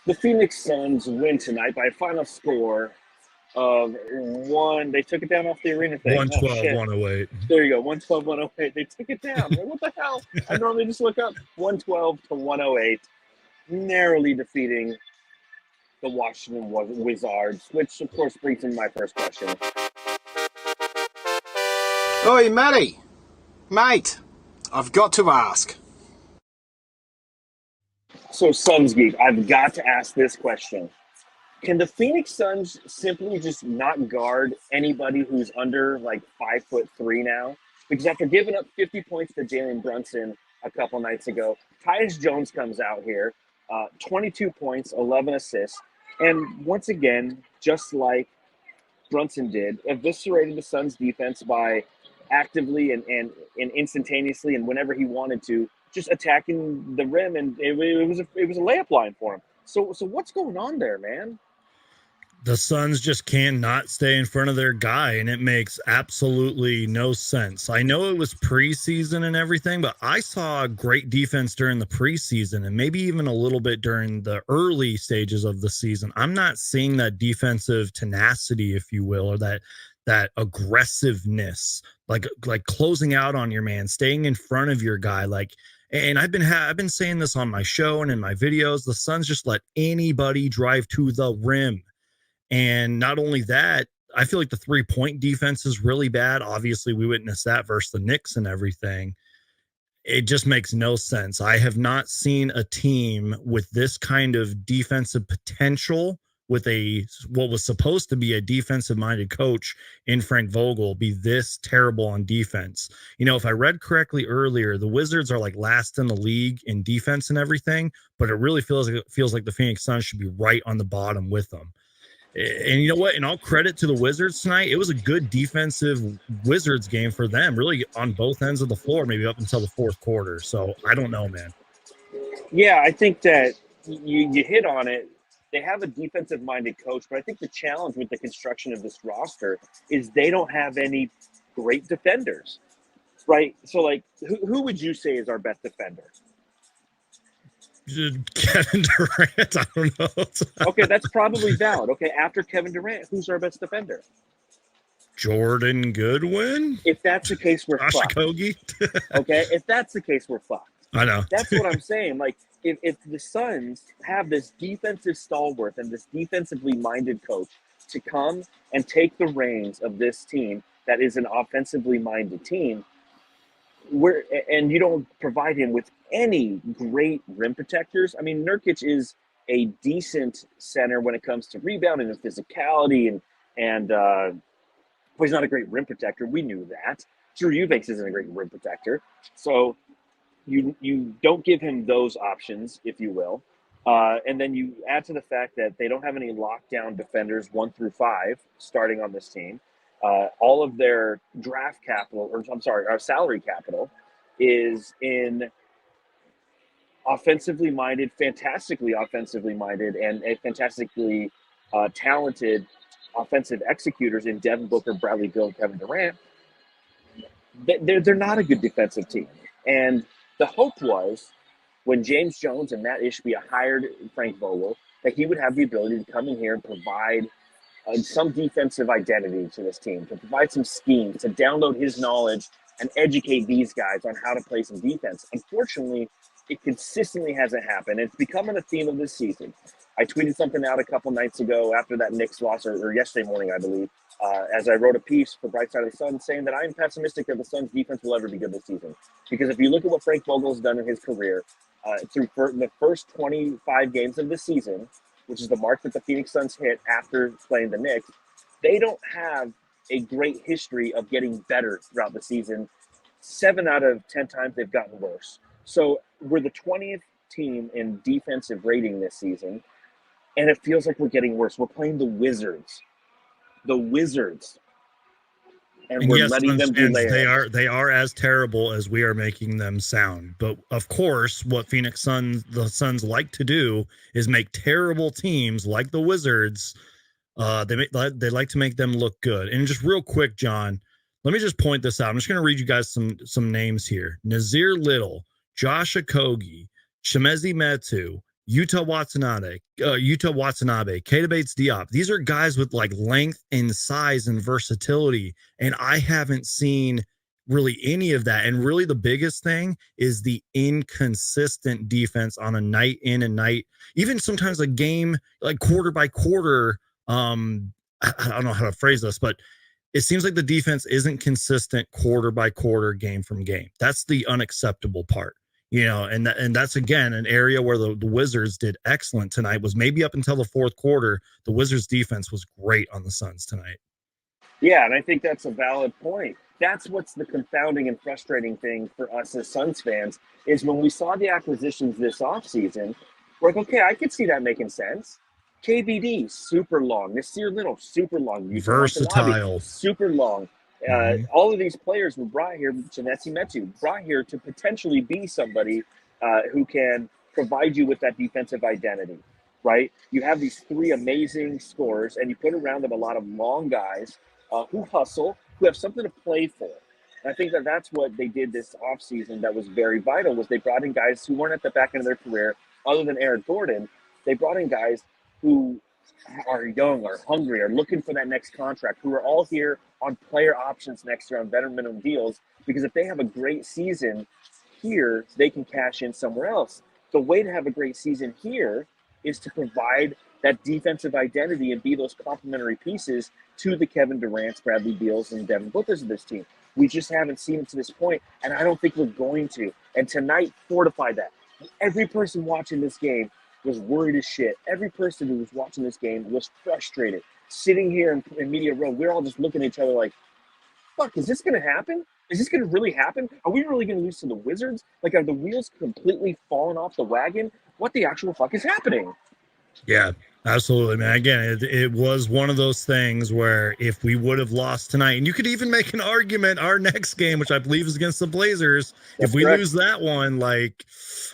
The Phoenix Suns win tonight by a final score of one. They took it down off the arena thing. Oh, 112, shit. 108. There you go. 112, 108. They took it down. Like, what the hell? I normally just look up 112 to 108, narrowly defeating the Washington Wizards, which, of course, brings in my first question. Oi, Matty. Mate, I've got to ask. So, Suns Geek, I've got to ask this question. Can the Phoenix Suns simply just not guard anybody who's under like 5'3" now? Because after giving up 50 points to Jalen Brunson a couple nights ago, Tyus Jones comes out here, 22 points, 11 assists, and once again, just like Brunson did, eviscerated the Suns defense by actively and instantaneously and whenever he wanted to, just attacking the rim, and it was a layup line for him. So what's going on there, man? The Suns just cannot stay in front of their guy, and it makes absolutely no sense. I know it was preseason and everything, but I saw great defense during the preseason and maybe even a little bit during the early stages of the season. I'm not seeing that defensive tenacity, if you will, or that aggressiveness, like closing out on your man, staying in front of your guy. And I've been saying this on my show and in my videos. The Suns just let anybody drive to the rim. And not only that, I feel like the 3-point defense is really bad. Obviously, we witnessed that versus the Knicks and everything. It just makes no sense. I have not seen a team with this kind of defensive potential, with what was supposed to be a defensive-minded coach in Frank Vogel, be this terrible on defense. You know, if I read correctly earlier, the Wizards are like last in the league in defense and everything, but it really feels like the Phoenix Suns should be right on the bottom with them. And you know what? And all credit to the Wizards tonight. It was a good defensive Wizards game for them, really on both ends of the floor, maybe up until the fourth quarter. So I don't know, man. Yeah, I think that you hit on it. They have a defensive-minded coach, but I think the challenge with the construction of this roster is they don't have any great defenders, right? So, like, who would you say is our best defender? Kevin Durant, I don't know. Okay, that's probably valid. Okay, after Kevin Durant, who's our best defender? Jordan Goodwin? If that's the case, we're fucked. Kogi? Okay, if that's the case, we're fucked. I know. That's what I'm saying. Like, if the Suns have this defensive stalwart and this defensively minded coach to come and take the reins of this team that is an offensively minded team, and you don't provide him with any great rim protectors. I mean, Nurkic is a decent center when it comes to rebounding and physicality, and well, he's not a great rim protector. We knew that. Drew Eubanks isn't a great rim protector. So you don't give him those options, if you will. And then you add to the fact that they don't have any lockdown defenders 1 through 5 starting on this team. All of their draft capital, our salary capital is in offensively minded, fantastically offensively minded, and fantastically talented offensive executors in Devin Booker, Bradley Beal, Kevin Durant. They're not a good defensive team. And the hope was when James Jones and Matt Ishbia hired Frank Vogel that he would have the ability to come in here and provide some defensive identity to this team, to provide some schemes, to download his knowledge and educate these guys on how to play some defense. Unfortunately, it consistently hasn't happened. It's becoming a theme of this season. I tweeted something out a couple nights ago after that Knicks loss, or yesterday morning, I believe, as I wrote a piece for Bright Side of the Sun saying that I'm pessimistic that the Suns' defense will ever be good this season. Because if you look at what Frank Vogel has done in his career, through the first 25 games of the season, which is the mark that the Phoenix Suns hit after playing the Knicks, they don't have a great history of getting better throughout the season. 7 out of 10 times they've gotten worse. So we're the 20th team in defensive rating this season, and it feels like we're getting worse. We're playing the Wizards. And we're yes, letting them do layups. They are as terrible as we are making them sound. But of course, what the Suns like to do is make terrible teams like the Wizards. They like to make them look good. And just real quick, John, let me just point this out. I'm just going to read you guys some names here: Nazir Little, Josh Okogie, Chemezi Metu, Yuta Watanabe, Keita Bates-Diop. These are guys with like length and size and versatility, and I haven't seen really any of that. And really, the biggest thing is the inconsistent defense on a night in and night, even sometimes a game like quarter by quarter. I don't know how to phrase this, but it seems like the defense isn't consistent quarter by quarter, game from game. That's the unacceptable part, and that's again an area where the Wizards did excellent tonight. Was maybe up until the fourth quarter, the Wizards defense was great on the Suns tonight. Yeah, and I think that's a valid point. That's what's the confounding and frustrating thing for us as Suns fans is when we saw the acquisitions this offseason, we're like, okay, I could see that making sense. KBD, super long. Nasir Little, super long. Versatile. Super long. All of these players were brought here, Chinesi Metu, brought here to potentially be somebody who can provide you with that defensive identity, right? You have these three amazing scorers, and you put around them a lot of long guys who hustle, who have something to play for. And I think that that's what they did this offseason that was very vital, was they brought in guys who weren't at the back end of their career, other than Eric Gordon. They brought in guys who are young, are hungry, are looking for that next contract, who are all here on player options next year on veteran minimum deals, because if they have a great season here, they can cash in somewhere else. The way to have a great season here is to provide that defensive identity and be those complementary pieces to the Kevin Durant's, Bradley Beals, and Devin Bookers of this team. We just haven't seen it to this point, and I don't think we're going to. And tonight fortified that. Every person watching this game was worried as shit. Every person who was watching this game was frustrated. Sitting here in media row, we're all just looking at each other like, fuck, is this going to happen? Is this going to really happen? Are we really going to lose to the Wizards? Like, are the wheels completely falling off the wagon? What the actual fuck is happening? Yeah, absolutely, man. Again, it was one of those things where if we would have lost tonight, and you could even make an argument our next game, which I believe is against the Blazers, That's if we correct. lose that one, like,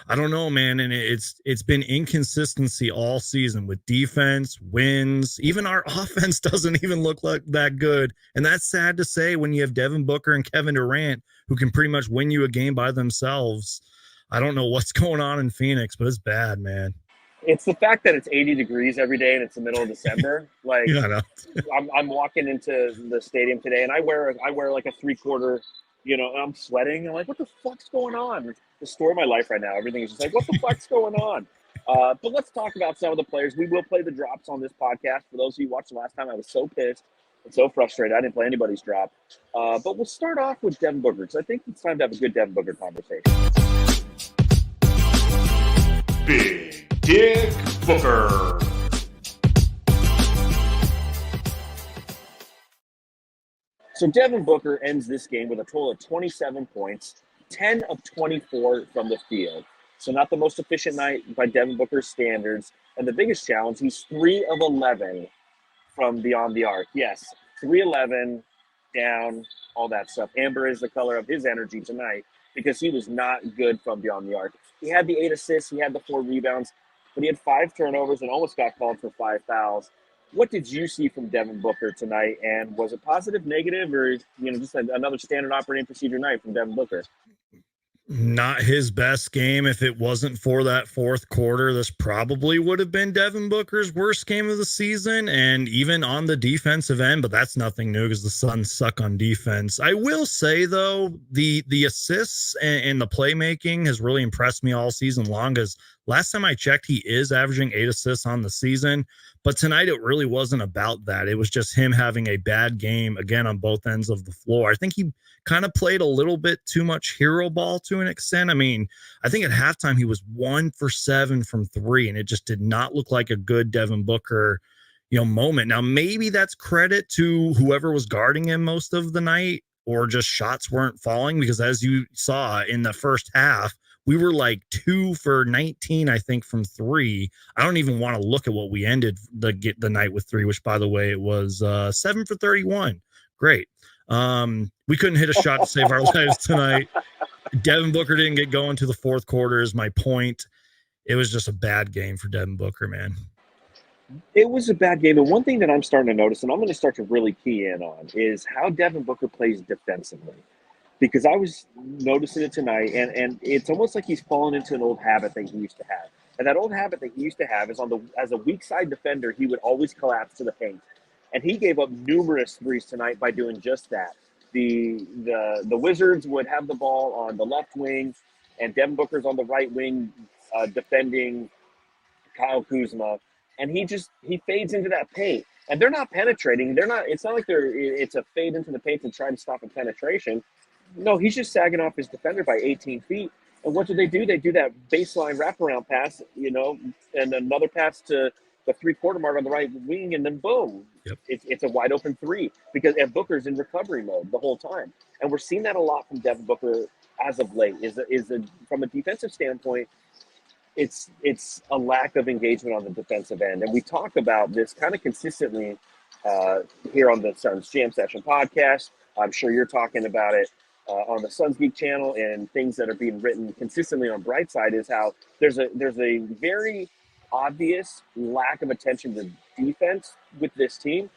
I don't know, man. And it's been inconsistency all season with defense, wins. Even our offense doesn't even look like that good. And that's sad to say when you have Devin Booker and Kevin Durant, who can pretty much win you a game by themselves. I don't know what's going on in Phoenix, but it's bad, man. It's the fact that it's 80 degrees every day and it's the middle of December. Like, Yeah, I know. I'm walking into the stadium today and I wear like a 3/4, and I'm sweating. I'm like, what the fuck's going on? It's the story of my life right now. Everything is just like, what the fuck's going on? But let's talk about some of the players. We will play the drops on this podcast. For those of you who watched the last time, I was so pissed and so frustrated. I didn't play anybody's drop. But we'll start off with Devin Booker, because I think it's time to have a good Devin Booker conversation. Big Dick Booker. So Devin Booker ends this game with a total of 27 points, 10 of 24 from the field. So not the most efficient night by Devin Booker's standards. And the biggest challenge, he's 3 of 11 from beyond the arc. Yes, 3-11, down, all that stuff. Amber is the color of his energy tonight because he was not good from beyond the arc. He had the 8 assists, he had the 4 rebounds, but he had 5 turnovers and almost got called for 5 fouls. What did you see from Devin Booker tonight, and was it positive, negative, or just another standard operating procedure night from Devin Booker? Not his best game. If it wasn't for that fourth quarter, this probably would have been Devin Booker's worst game of the season, and even on the defensive end, but that's nothing new because the Suns suck on defense. I will say, though, the assists and the playmaking has really impressed me all season long, because last time I checked, he is averaging 8 assists on the season, but tonight it really wasn't about that. It was just him having a bad game, again, on both ends of the floor. I think he kind of played a little bit too much hero ball to an extent. I mean, I think at halftime he was 1 for 7 from 3, and it just did not look like a good Devin Booker, moment. Now, maybe that's credit to whoever was guarding him most of the night, or just shots weren't falling, because as you saw in the first half, we were like 2 for 19, I think, from 3. I don't even want to look at what we ended the night with 3, which, by the way, it was 7 for 31. Great. We couldn't hit a shot to save our lives tonight. Devin Booker didn't get going to the fourth quarter, is my point. It was just a bad game for Devin Booker, man. It was a bad game. And one thing that I'm starting to notice, and I'm going to start to really key in on, is how Devin Booker plays defensively. Because I was noticing it tonight, and it's almost like he's fallen into an old habit that he used to have. And that old habit that he used to have is as a weak side defender, he would always collapse to the paint. And he gave up numerous threes tonight by doing just that. The Wizards would have the ball on the left wing, and Devin Booker's on the right wing defending Kyle Kuzma, and he fades into that paint. And they're not penetrating. It's not like it's a fade into the paint to try to stop a penetration. No, he's just sagging off his defender by 18 feet. And what do? They do that baseline wraparound pass, and another pass to the 3-quarter mark on the right wing, and then boom, Yep. It's a wide open three and Booker's in recovery mode the whole time. And we're seeing that a lot from Devin Booker as of late. From a defensive standpoint, it's a lack of engagement on the defensive end. And we talk about this kind of consistently here on the Suns Jam Session podcast. I'm sure you're talking about it on the Suns Geek channel, and things that are being written consistently on Brightside is how there's a very obvious lack of attention to defense with this team.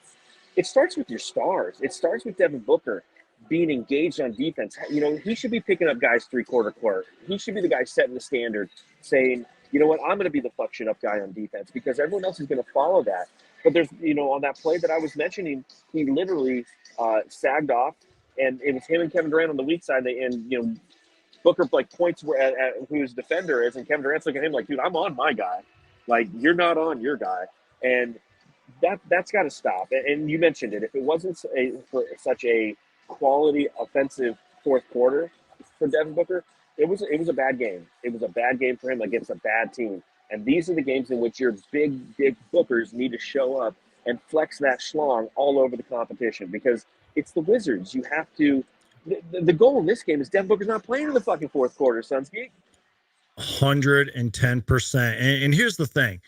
It starts with your stars. It starts with Devin Booker being engaged on defense. He should be picking up guys 3-quarter court. He should be the guy setting the standard, saying, you know what, I'm going to be the fuck shit up guy on defense, because everyone else is going to follow that. But there's, on that play that I was mentioning, he literally sagged off, and it was him and Kevin Durant on the weak side. Booker points at who his defender is, and Kevin Durant's looking at him like, dude, I'm on my guy. Like, you're not on your guy. And that's got to stop. And you mentioned it. If it wasn't for such a quality offensive fourth quarter for Devin Booker, it was a bad game. It was a bad game for him against a bad team. And these are the games in which your big Bookers need to show up and flex that schlong all over the competition, because it's the Wizards. You have to – the goal in this game is Devin Booker's not playing in the fucking fourth quarter, Suns Geek. 110%. And here's the thing.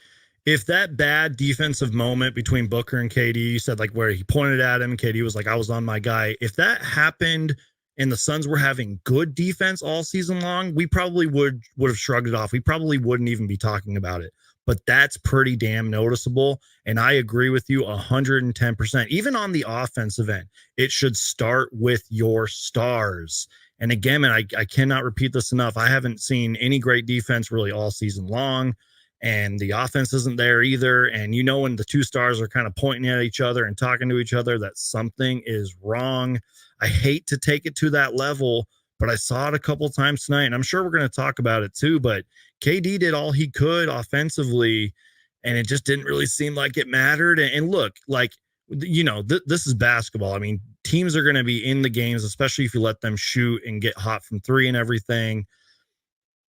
If that bad defensive moment between Booker and KD, you said where he pointed at him, KD was like, I was on my guy. If that happened and the Suns were having good defense all season long, we probably would have shrugged it off. We probably wouldn't even be talking about it. But that's pretty damn noticeable. And I agree with you 110%. Even on the offensive end, it should start with your stars. And again, man, I cannot repeat this enough. I haven't seen any great defense really all season long, and the offense isn't there either. And when the two stars are kind of pointing at each other and talking to each other, that something is wrong. I hate to take it to that level, but I saw it a couple times tonight, and I'm sure we're going to talk about it too. But KD did all he could offensively, and it just didn't really seem like it mattered. And look, this is basketball. I mean, teams are going to be in the games, especially if you let them shoot and get hot from three and everything.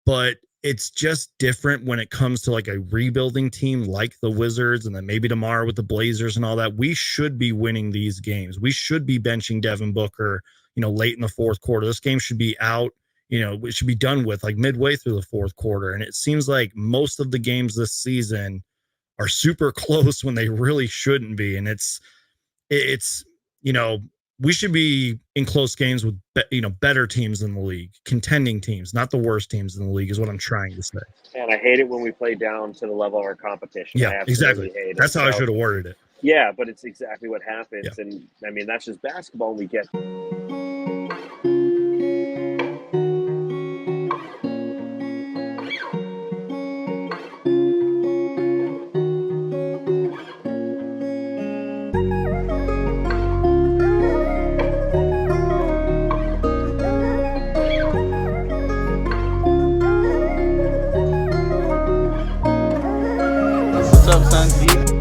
But it's just different when it comes to a rebuilding team like the Wizards, and then maybe tomorrow with the Blazers and all that. We should be winning these games. We should be benching Devin Booker, late in the fourth quarter. This game should be out. It should be done with midway through the fourth quarter. And it seems like most of the games this season are super close when they really shouldn't be. And it's we should be in close games with better teams in the league, contending teams, not the worst teams in the league, is what I'm trying to say. And I hate it when we play down to the level of our competition. Yeah, exactly. That's how I should have worded it. Yeah, but it's exactly what happens. Yeah. And I mean, that's just basketball. We get. What's up, Suns Geek?